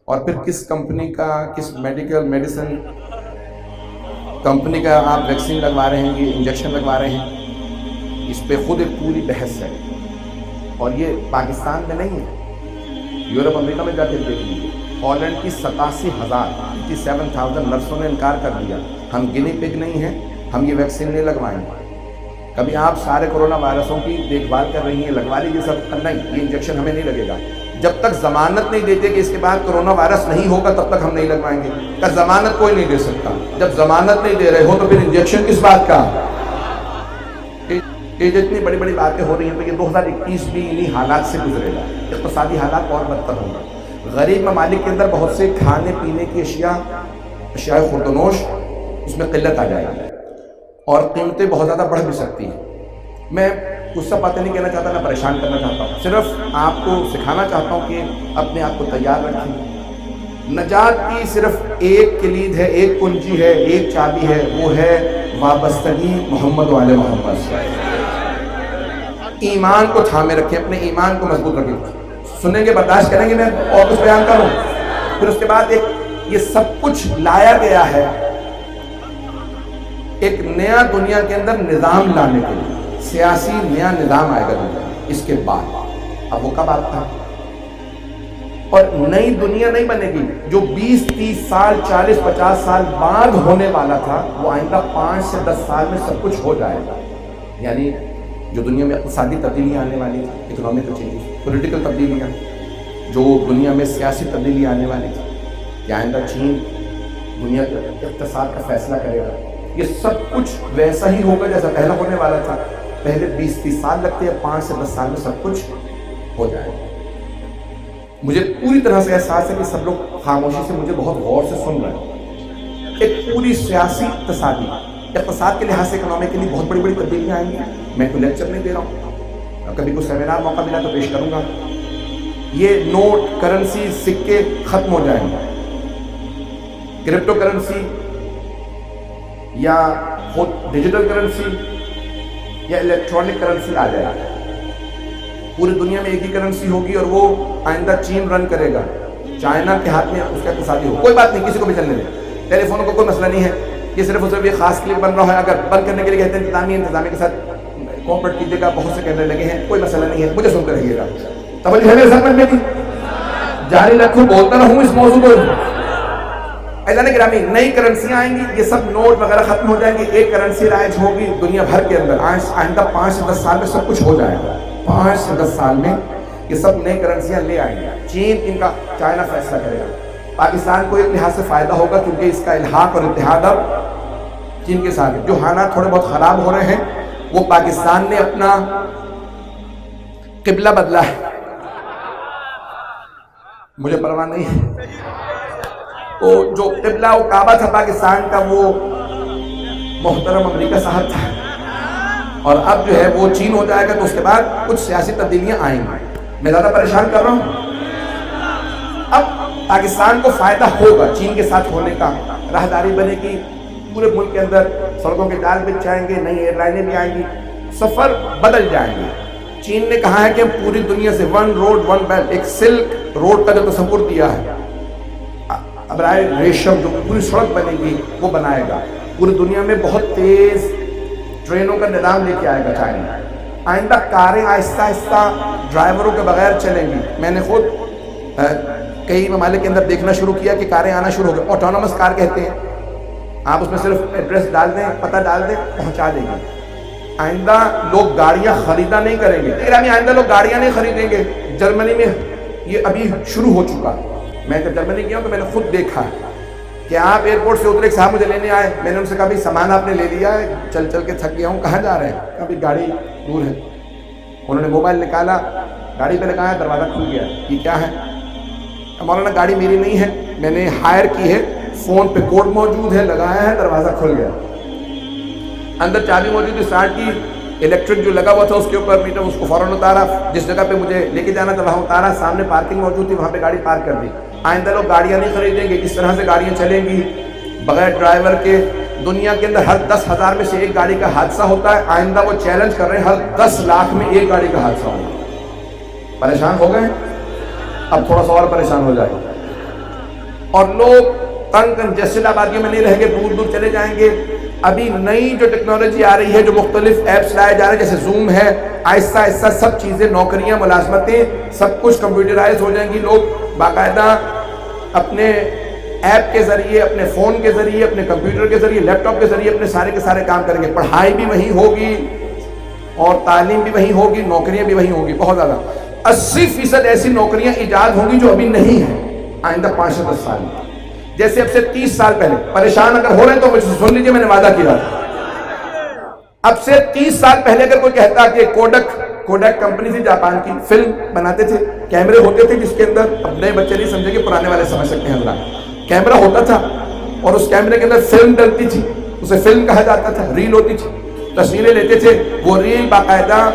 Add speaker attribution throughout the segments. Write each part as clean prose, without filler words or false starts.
Speaker 1: اور پھر کس کمپنی کا، کس میڈیسن کمپنی کا آپ ویکسین لگوا رہے ہیں، یہ انجیکشن لگوا رہے ہیں، اس پہ خود ایک پوری بحث ہے۔ اور یہ پاکستان میں نہیں ہے، یورپ امریکہ میں جا کے دیکھ لیجیے، ہالینڈ کی 87,000 نرسوں نے انکار کر دیا، ہم گنی پگ نہیں ہیں، ہم یہ ویکسین نہیں لگوائیں گے۔ کبھی آپ سارے کرونا وائرسوں کی دیکھ بھال کر رہی ہیں، لگوا لیجیے سب، نہیں یہ انجیکشن ہمیں نہیں لگے گا۔ جب تک ضمانت نہیں دیتے کہ اس کے بعد کرونا وائرس نہیں ہوگا تب تک ہم نہیں لگوائیں گے۔ کا ضمانت کوئی نہیں دے سکتا، جب ضمانت نہیں دے رہے ہو تو پھر انجیکشن کس بات کا؟ یہ جتنی بڑی بڑی باتیں ہو رہی ہیں تو یہ 2021 بھی انہی حالات سے گزرے گا، اقتصادی حالات اور بدتر ہوں گے۔ غریب ممالک کے اندر بہت سے کھانے پینے کی اشیاء خوردنوش، اس میں قلت آ جائے گی اور قیمتیں بہت زیادہ بڑھ بھی سکتی ہیں۔ میں اس سے باتیں نہیں کہنا چاہتا، نہ پریشان کرنا چاہتا ہوں، صرف آپ کو سکھانا چاہتا ہوں کہ اپنے آپ کو تیار رکھیں۔ نجات کی صرف ایک کلید ہے، ایک کنجی ہے، ایک چابی ہے، وہ ہے وابستگی محمد و آل محمد۔ ایمان کو تھامے رکھیں، اپنے ایمان کو مضبوط رکھیں۔ سنیں گے، برداشت کریں گے، میں اور کچھ بیان کروں، پھر اس کے بعد یہ سب کچھ لایا گیا ہے ایک نیا دنیا کے اندر نظام لانے کے لیے، سیاسی نیا نظام آئے گا دنیا میں اس کے بعد۔ اب وہ کب آتا ہے؟ اور نئی دنیا نہیں بنے گی، جو 20 30 سال 40 50 سال بعد ہونے والا تھا وہ آئندہ 5 سے 10 سال میں سب کچھ ہو جائے گا۔ یعنی جو دنیا میں اقتصادی تبدیلیاں آنے والی تھی، اکنامکل چینجز، پولیٹیکل تبدیلیاں، جو دنیا میں سیاسی تبدیلی آنے والی تھی، کہ آئندہ چین دنیا کے اقتصاد کا فیصلہ کرے گا، یہ سب کچھ ویسا ہی ہوگا جیسا پہلا ہونے والا تھا۔ پہلے 20 30 سال لگتے ہیں، 5 سے 10 سال میں سب کچھ ہو جائے گا۔ مجھے پوری طرح سے احساس ہے کہ سب لوگ خاموشی سے مجھے بہت غور سے سن رہے ہیں۔ ایک پوری سیاسی اقتصاد کے لحاظ سے اکنامکلی بہت بڑی بڑی تبدیلیاں آئیں گی۔ میں کوئی لیکچر نہیں دے رہا ہوں، کبھی کوئی سیمینار موقع ملا تو پیش کروں گا۔ یہ نوٹ، کرنسی، سکے ختم ہو جائیں گے، کرپٹو کرنسی یا خود ڈیجیٹل کرنسی یا الیکٹرانک کرنسی آ جائے گا۔ پوری دنیا میں ایک ہی کرنسی ہوگی اور وہ آئندہ چین رن کرے گا، چائنا کے ہاتھ میں اس کا اقتصادی ہوگا۔ کوئی بات نہیں، کسی کو بھی چلنے دیں، ٹیلی فونوں کو کوئی مسئلہ نہیں ہے، یہ صرف اس میں خاص کلک بن رہا ہے، اگر بند کرنے کے لیے کہتے ہیں انتظامیہ کے ساتھ کوپریٹ کیجیے گا، بہت سے کہنے لگے ہیں، کوئی مسئلہ نہیں ہے، مجھے سنتے رہیے گا۔ توجہ ہے میرے سامنے میں بھی جاری رکھوں، بولتا رہوں اس موضوع کو۔ ایسا نہیں گرامی، نئی کرنسیاں آئیں گی، یہ سب نوٹ وغیرہ ختم ہو جائیں گے، ایک کرنسی رائج ہوگی دنیا بھر کے اندر۔ آئندہ 5 سے 10 سال میں سب کچھ ہو جائے گا، 5 سے 10 سال میں یہ سب نئی کرنسیاں لے آئیں گے۔ چین ان کا، چائنا فیصلہ کرے گا۔ پاکستان کو ایک لحاظ سے فائدہ ہوگا کیونکہ اس کا الحاق اور اتحاد اب چین کے ساتھ ہے۔ جو حالات تھوڑے بہت خراب ہو رہے ہیں وہ پاکستان نے اپنا قبلہ بدلا ہے، مجھے پرواہ نہیں ہے۔ تو جو قبلہ و کعبہ تھا پاکستان کا وہ محترم امریکہ صاحب تھا، اور اب جو ہے وہ چین ہو جائے گا، تو اس کے بعد کچھ سیاسی تبدیلیاں آئیں گی۔ میں زیادہ پریشان کر رہا ہوں؟ اب پاکستان کو فائدہ ہوگا چین کے ساتھ ہونے کا، راہداری بنے گی، پورے ملک کے اندر سڑکوں کے جال بچ جائیں گے، نئی ایئر لائنیں بھی آئیں گی، سفر بدل جائیں گے۔ چین نے کہا ہے کہ ہم پوری دنیا سے 1 روڈ 1 بیلٹ، ایک سلک روڈ کا جو تصور دیا ہے، ابرائے ریشم جو پوری سڑک بنے گی وہ بنائے گا۔ پوری دنیا میں بہت تیز ٹرینوں کا نظام لے کے آئے گا چائنا۔ آئندہ کاریں آہستہ آہستہ ڈرائیوروں کے بغیر چلیں گی۔ میں نے خود کئی ممالک کے اندر دیکھنا شروع کیا کہ کاریں آنا شروع ہو گئی، آٹونومس کار کہتے ہیں، آپ اس میں صرف ایڈریس ڈال دیں، پتہ ڈال دیں، پہنچا دیں گے۔ آئندہ لوگ گاڑیاں خریدا نہیں کریں گے، آئندہ لوگ گاڑیاں نہیں خریدیں گے۔ جرمنی میں یہ ابھی شروع ہو چکا، میں جب جرمنی گیا ہوں تو میں نے خود دیکھا ہے کہ آپ ایئرپورٹ سے اترے، ایک صاحب مجھے لینے آئے، میں نے ان سے کہا بھی سامان آپ نے لے لیا ہے؟ چل چل کے تھک گیا ہوں، کہاں جا رہے ہیں؟ کہا بھی گاڑی دور ہے۔ انہوں نے موبائل نکالا، گاڑی پہ لگایا، دروازہ کھل گیا۔ یہ کیا ہے؟ مولانا گاڑی میری نہیں ہے، میں نے ہائر کی ہے، فون پہ کوڈ موجود ہے، لگایا ہے، دروازہ کھل گیا۔ اندر چابی موجود ہے، اسٹارٹ کی، الیکٹرک جو لگا ہوا تھا اس کے اوپر میٹر، اس کو فوراً اتارا، جس جگہ پہ مجھے لے کے جانا تھا وہاں اتارا، سامنے پارکنگ موجود تھی وہاں پہ گاڑی پارک کر دی۔ آئندہ لوگ گاڑیاں نہیں خریدیں گے، اس طرح سے گاڑیاں چلیں گی بغیر ڈرائیور کے۔ دنیا کے اندر ہر 10,000 میں سے ایک گاڑی کا حادثہ ہوتا ہے، آئندہ وہ چیلنج کر رہے ہیں ہر 10 لاکھ میں ایک گاڑی کا حادثہ ہوگا۔ پریشان ہو گئے؟ اب تھوڑا سا اور پریشان ہو جائے۔ اور لوگ کنجسٹڈ آبادیوں میں نہیں رہ گے، دور دور چلے جائیں گے۔ ابھی نئی جو ٹیکنالوجی آ رہی ہے، جو مختلف ایپس لائے جا رہے ہیں، جیسے زوم ہے، آہستہ آہستہ سب چیزیں، نوکریاں، ملازمتیں، سب کچھ کمپیوٹرائز ہو جائیں گی۔ لوگ باقاعدہ اپنے ایپ کے ذریعے، اپنے فون کے ذریعے، اپنے کمپیوٹر کے ذریعے، لیپ ٹاپ کے ذریعے اپنے سارے کے سارے کام کریں گے۔ پڑھائی بھی وہیں ہوگی اور تعلیم بھی وہیں ہوگی، نوکریاں بھی وہیں ہوگی، بہت زیادہ۔ 80% ایسی نوکریاں ایجاد ہوں گی جو ابھی نہیں ہیں آئندہ 5 سے 10 سال میں۔ جیسے اب سے 30 سال پہلے، پریشان اگر ہو رہے ہیں تو مجھ سے سن لیجئے، میں نے وعدہ کیا تھا، اب سے 30 سال پہلے اگر کوئی کہتا کہ کوڈک کمپنی تھی جاپان کی، فلم بناتے تھے، کیمرے ہوتے تھے جس کے اندر، اب نئے بچے نہیں سمجھے گے، پرانے والے سمجھ سکتے ہیں حضرات، کیمرہ ہوتا تھا اور اس کیمرے کے اندر فلم ڈلتی تھی، اسے فلم کہا جاتا تھا، ریل ہوتی تھی، تصویریں لیتے تھے، وہ ریل باقاعدہ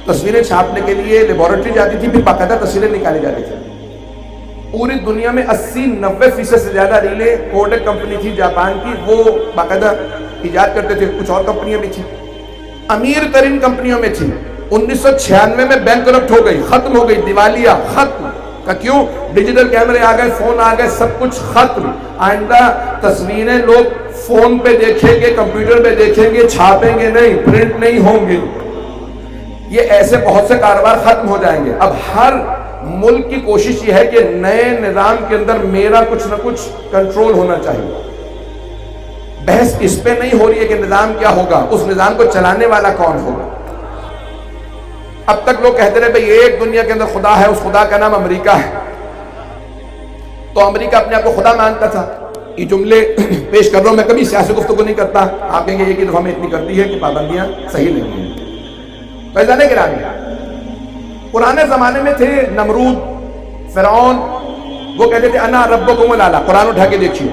Speaker 1: تصویریں چھاپنے کے لیے لیبارٹری جاتی تھی، پھر باقاعدہ تصویریں نکالی جاتی تھی۔ پوری دنیا میں 80-90% سے زیادہ ریلیں کوڈک کمپنی تھی جاپان کی، وہ باقاعدہ ایجاد کرتے تھے۔ کچھ اور کمپنیاں بھی تھیں، امیر ترین کمپنیوں میں تھی۔ 1996 میں بینکرپٹ ہو گئی، ختم ہو گئی، دیوالیہ، ختم کا کیوں؟ ڈیجیٹل کیمرے آ گئے، فون آ گئے، سب کچھ ختم۔ آئندہ تصویریں لوگ فون پہ دیکھیں گے، کمپیوٹر پہ دیکھیں گے، چھاپیں گے نہیں، پرنٹ نہیں ہوں گے۔ یہ ایسے بہت سے کاروبار ختم ہو جائیں گے۔ اب ہر ملک کی کوشش یہ ہے کہ نئے نظام کے اندر میرا کچھ نہ کچھ کنٹرول ہونا چاہیے۔ بحث اس پہ نہیں ہو رہی ہے کہ نظام کیا ہوگا، اس نظام کو چلانے والا کون ہوگا۔ اب تک لوگ کہتے رہے بھئی ایک دنیا کے اندر خدا ہے، اس خدا کا نام امریکہ ہے، تو امریکہ اپنے آپ کو خدا مانتا تھا۔ یہ جملے پیش کر رہا ہوں، میں کبھی سیاسی گفتگو نہیں کرتا، آپ کہیں گے یہ کہ دفعہ میں اتنی کرتی ہے کہ پابندیاں صحیح نہیں ہیں۔ فیضان گرامی، پرانے زمانے میں تھے نمرود، فرعون، وہ کہتے تھے انا ربکم الاعلی، قرآن اٹھا کے دیکھیے،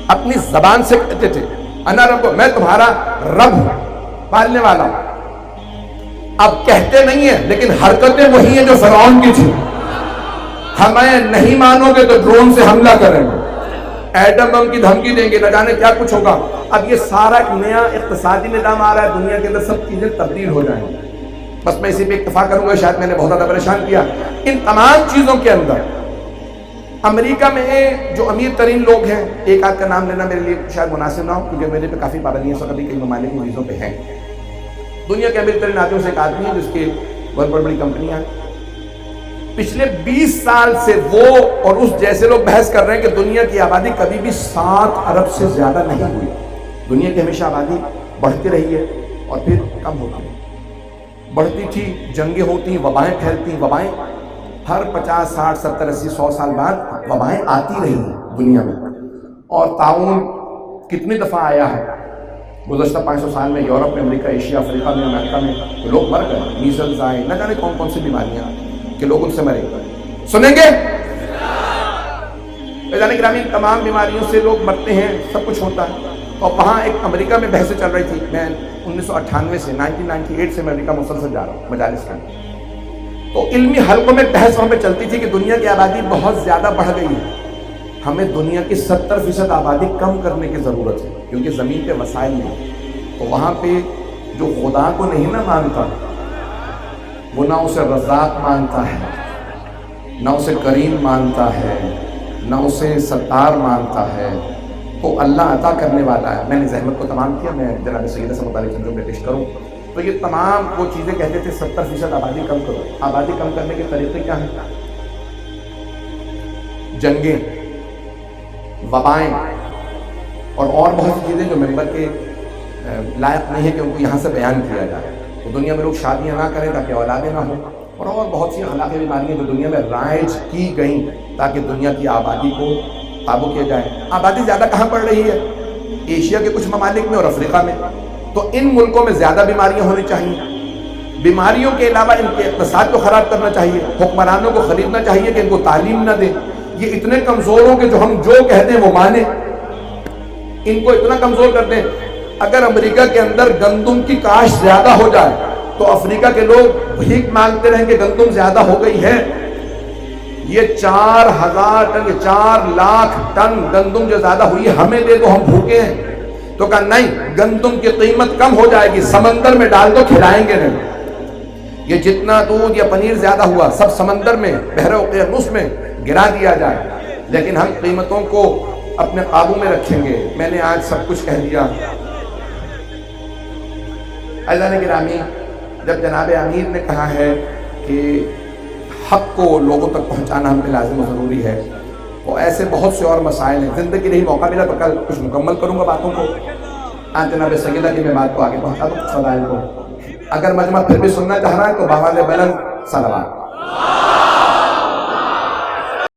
Speaker 1: اپنی زبان سے کہتے تھے انا رب، میں تمہارا رب ہوں، پالنے والا ہوں۔ اب کہتے نہیں ہیں لیکن حرکتیں وہی ہیں جو فرعون کی تھی۔ ہمیں نہیں مانو گے تو ڈرون سے حملہ کریں گے، ایٹم بم کی دھمکی دیں گے، نہ جانے کیا کچھ ہوگا۔ اب یہ سارا ایک نیا اقتصادی نظام آ رہا ہے، دنیا کے اندر سب چیزیں تبدیل ہو جائیں گی۔ بس میں اسی پہ اکتفا کروں گا، شاید میں نے بہت زیادہ پریشان کیا۔ ان تمام چیزوں کے اندر امریکہ میں جو امیر ترین لوگ ہیں، ایک آدھ کا نام لینا میرے لیے شاید مناسب نہ ہو کیونکہ میرے پہ کافی پابندیاں سب ابھی کئی ممالک کی ویزوں پہ ہیں۔ دنیا کے امیر ترین آدمیوں سے ایک آدمی ہے جس کے بہت بڑی کمپنیاں ہیں۔ پچھلے 20 سال سے وہ اور اس جیسے لوگ بحث کر رہے ہیں کہ دنیا کی آبادی کبھی بھی 7 ارب سے زیادہ نہیں ہوئی۔ دنیا کی ہمیشہ آبادی بڑھتی رہی ہے اور پھر کم ہوتی ہے، بڑھتی تھی، جنگیں ہوتی، وبائیں پھیلتی، وبائیں ہر 50 60 70 80 100 سال بعد وبائیں آتی رہی ہیں دنیا میں۔ اور تعاون کتنی دفعہ آیا ہے گزشتہ 500 سال میں، یورپ میں، امریکہ، ایشیا، افریقہ میں، امریکہ میں، تو لوگ مر گئے، میزلز آئے، نہ جانے کون کون سی بیماریاں کہ لوگ ان سے مرے۔ سنیں گے فیضان گرامی، تمام بیماریوں سے لوگ مرتے ہیں، سب کچھ ہوتا ہے۔ اور وہاں ایک امریکہ میں بحث چل رہی تھی، میں 1998 سے 1998 سے میں امریکہ مسلسل جا رہا ہوں مجالس کا، تو علمی حلقوں میں بحث وہاں پہ چلتی تھی کہ دنیا کی آبادی بہت زیادہ بڑھ گئی ہے، ہمیں دنیا کی 70% آبادی کم کرنے کی ضرورت ہے کیونکہ زمین پہ وسائل نہیں۔ تو وہاں پہ جو خدا کو نہیں نہ مانتا، وہ نہ اسے رزاق مانتا ہے، نہ اسے کریم مانتا ہے، نہ اسے ستار مانتا ہے، تو اللہ عطا کرنے والا ہے۔ میں نے زحمت کو تمام کیا، میں جناب سیدہ سے متعلق چیزوں میں پیش کروں تو یہ تمام وہ چیزیں کہتے تھے 70% آبادی کم کرو۔ آبادی کم کرنے کے طریقے کیا ہیں؟ جنگیں، وبائیں اور بہت سی چیزیں جو ممبر کے لائق نہیں ہے کہ ان کو یہاں سے بیان کیا جائے۔ تو دنیا میں لوگ شادیاں نہ کریں تاکہ اولادیں نہ ہوں، اور بہت سی اخلاقی بیماریاں جو دنیا میں رائج کی گئیں تاکہ دنیا کی آبادی کو قابو کیا جائے۔ آبادی زیادہ کہاں پڑ رہی ہے؟ ایشیا کے کچھ ممالک میں اور افریقہ میں۔ تو ان ملکوں میں زیادہ بیماریاں ہونی چاہیے۔ بیماریوں کے علاوہ ان کے اقتصاد کو خراب کرنا چاہیے، حکمرانوں کو خریدنا چاہیے کہ ان کو تعلیم نہ دیں، یہ اتنے کمزور ہوں کہ جو ہم جو کہتے ہیں وہ مانیں، ان کو اتنا کمزور کر دیں۔ اگر امریکہ کے اندر گندم کی کاشت زیادہ ہو جائے تو افریقہ کے لوگ بھیک مانگتے رہیں کہ گندم زیادہ ہو گئی ہے۔ یہ 4000 ٹن، 4 لاکھ ٹن گندم جو زیادہ ہوئی ہے ہمیں دے دو، ہم بھوکے ہیں۔ تو کہا نہیں، گندم کی قیمت کم ہو جائے گی، سمندر میں ڈال دو، کھلائیں گے نہیں۔ یہ جتنا دودھ یا پنیر زیادہ ہوا سب سمندر میں، بحر اوقیانوس میں گرا دیا جائے۔ لیکن ہم قیمتوں کو اپنے قابو میں رکھیں گے. میں نے آج سب کچھ کہہ دیا. عزیزان گرامی، جب جناب امیر نے کہا ہے کہ حق کو لوگوں تک پہنچانا ہم پہ لازم و ضروری ہے، تو ایسے بہت سے اور مسائل ہیں. زندگی نہیں موقع ملا تو کل کچھ مکمل کروں گا باتوں کو. آج جناب سیدہ کی میں بات کو آگے پہنچا دوں فضائل کو. اگر مجمع پھر بھی سننا چاہ رہا ہے تو بآواز بلند صلوات.